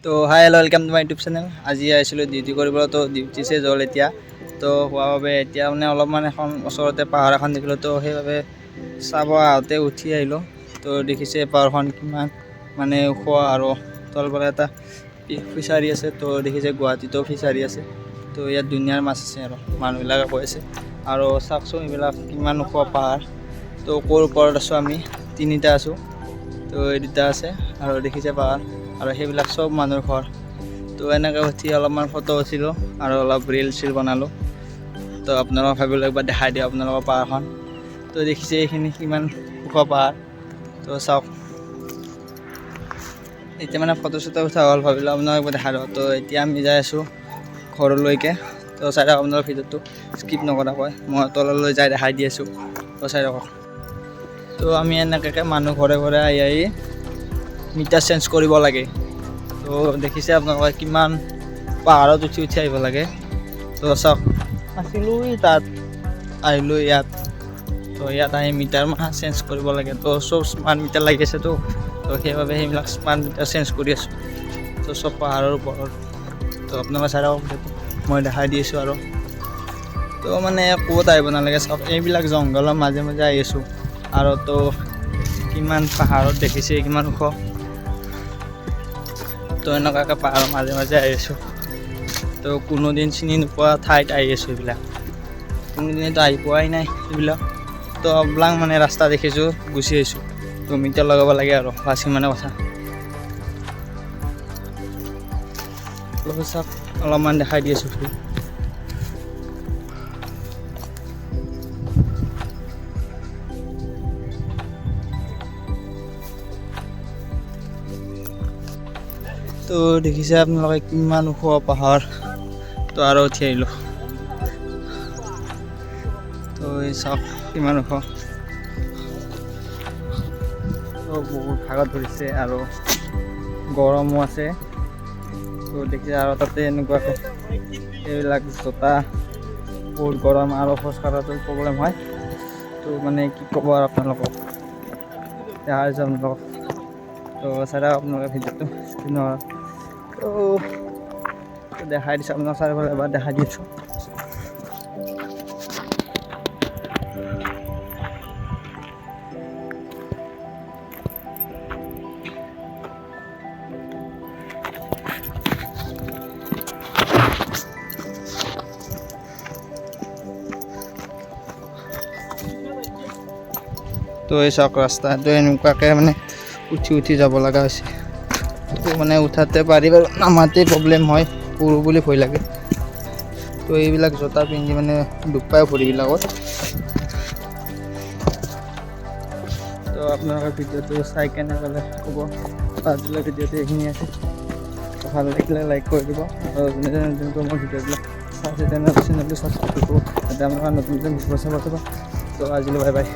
তো hi hello' welcome to my YouTube channel. আজি আহিছিলোঁ ডিউটি কৰিবলৈ, তো ডিউটি চেজ হ'ল এতিয়া। তো হোৱাৰ বাবে এতিয়া মানে অলপমান এখন ওচৰতে পাহাৰ এখন দেখিলোঁ, তো সেইবাবে চাব আহোঁতে উঠি আহিলোঁ। তো দেখিছে পাহাৰখন কিমান মানে ওখ আৰু তলফালে এটা ফিচাৰী আছে। তো দেখিছে গুৱাহাটীতো ফিচাৰী আছে। তো ইয়াত দুনিয়াৰ মাছ আছে আৰু মানুহবিলাকে কৈ আছে। আৰু চাওকচোন এইবিলাক কিমান ওখ পাহাৰ। তো ক'ৰ ওপৰত আছোঁ আমি, তিনিটা আছোঁ। তো এই দুটা আছে আৰু দেখিছে পাহাৰ, আৰু সেইবিলাক চব মানুহৰ ঘৰ। তো এনেকৈ উঠি অলপমান ফটো উঠিলোঁ আৰু অলপ ৰিল চিল বনালোঁ। তো আপোনালোকক ভাবিলোঁ একবাৰ দেখাই দিওঁ আপোনালোকৰ পাহাৰখন। তো দেখিছে এইখিনি কিমান ওখ পাহাৰ। তো চাওক, এতিয়া মানে ফটো চটো উঠা হ'ল, ভাবিলোঁ আপোনালোকক একবাৰ দেখাই দিওঁ। তো এতিয়া আমি যাই আছোঁ ঘৰলৈকে। তো চাই থাকক আপোনালোকৰ ভিডিঅ'টো স্কিপ নকৰাকৈ, মই তললৈ যাই দেখাই দি আছোঁ। তো চাই থাকক। তো আমি এনেকৈ মানুহ ঘৰে ঘৰে আহি মিটাৰ চেঞ্জ কৰিব লাগে। তো দেখিছে আপোনালোকে কিমান পাহাৰত উঠি উঠি আহিব লাগে। তো চাওক, আছিলোঁ তাত, আহিলোঁ ইয়াত। তো ইয়াত আহি মিটাৰ মাহ চেঞ্জ কৰিব লাগে। তো চব স্মাৰ্ট মিটাৰ লাগি আছেতো, তো সেইবাবে সেইবিলাক স্মাৰ্ট মিটাৰ চেঞ্জ কৰি আছোঁ। তো চব পাহাৰৰ ওপৰত। তো আপোনালোকে চাই থাকক, মই দেখাই দি আছোঁ। আৰু তো মানে ক'ত আহিব নালাগে, চাওক এইবিলাক জংঘলৰ মাজে মাজে আহি আছোঁ। আৰু তো কিমান পাহাৰত দেখিছে কিমান ওখ। তো এনেকুৱাকৈ পাহাৰৰ মাজে মাজে আহি আছোঁ। তো কোনোদিন চিনি নোপোৱা ঠাইত আহি আছোঁ। এইবিলাক কোনোদিনেতো আহি পোৱাই নাই এইবিলাক। তো অবলাং মানে ৰাস্তা দেখিছোঁ, গুচি আহিছোঁ। তো মিটাৰ লগাব লাগে আৰু বাছ সিমানে কথা। তো চাওক, অলপমান দেখাই দি আছোঁ। তো দেখিছে আপোনালোকে কিমান ওখ পাহাৰ। তো আৰু উঠি আহিলোঁ। তো এই চাওক কিমান ওখ। তো বহুত ভাগত ধৰিছে আৰু গৰমো আছে। তো দেখিছে আৰু তাতে এনেকুৱাকৈ এইবিলাক জোতা, বহুত গৰম আৰু খোজ কঢ়াটো প্ৰব্লেম হয়। তো মানে কি ক'ব আৰু আপোনালোকক, দেখাই দিছোঁ আপোনালোকক। তো চাই থাকক আপোনালোকে ভিডিঅ'টো স্ক্ৰীনৰ। তো দেখাই দিছোঁ আপোনাক, চাৰিওফালে এবাৰ দেখাই দিছোঁ। তো এই চাওক ৰাস্তাটো এনেকুৱাকৈ মানে উঠি উঠি যাব লগা হৈছে। তো মানে উঠাতে পাৰি বাৰু, নামাতেই প্ৰব্লেম হয়, পৰো বুলি ভয় লাগে। তো এইবিলাক জোতা পিন্ধি মানে দুখ পায় ভৰিবিলাকত। তো আপোনালোকে ভিডিঅ'টো চাই কেনে ক'লে ক'ব। আজিলৈ ভিডিঅ'টো এইখিনি আছে। ভাল লাগিলে লাইক কৰি দিব, আৰু যোনে যোনে নতুনকৈ মোৰ ভিডিঅ'বিলাক চাইছে তেনেহ'লে চেনেলটো ছাবস্ক্ৰাইব কৰিব, যাতে আপোনালোকে নতুন নতুন ভিডিঅ' চাব পাৰিব। তো আজিলৈ বাই বাই।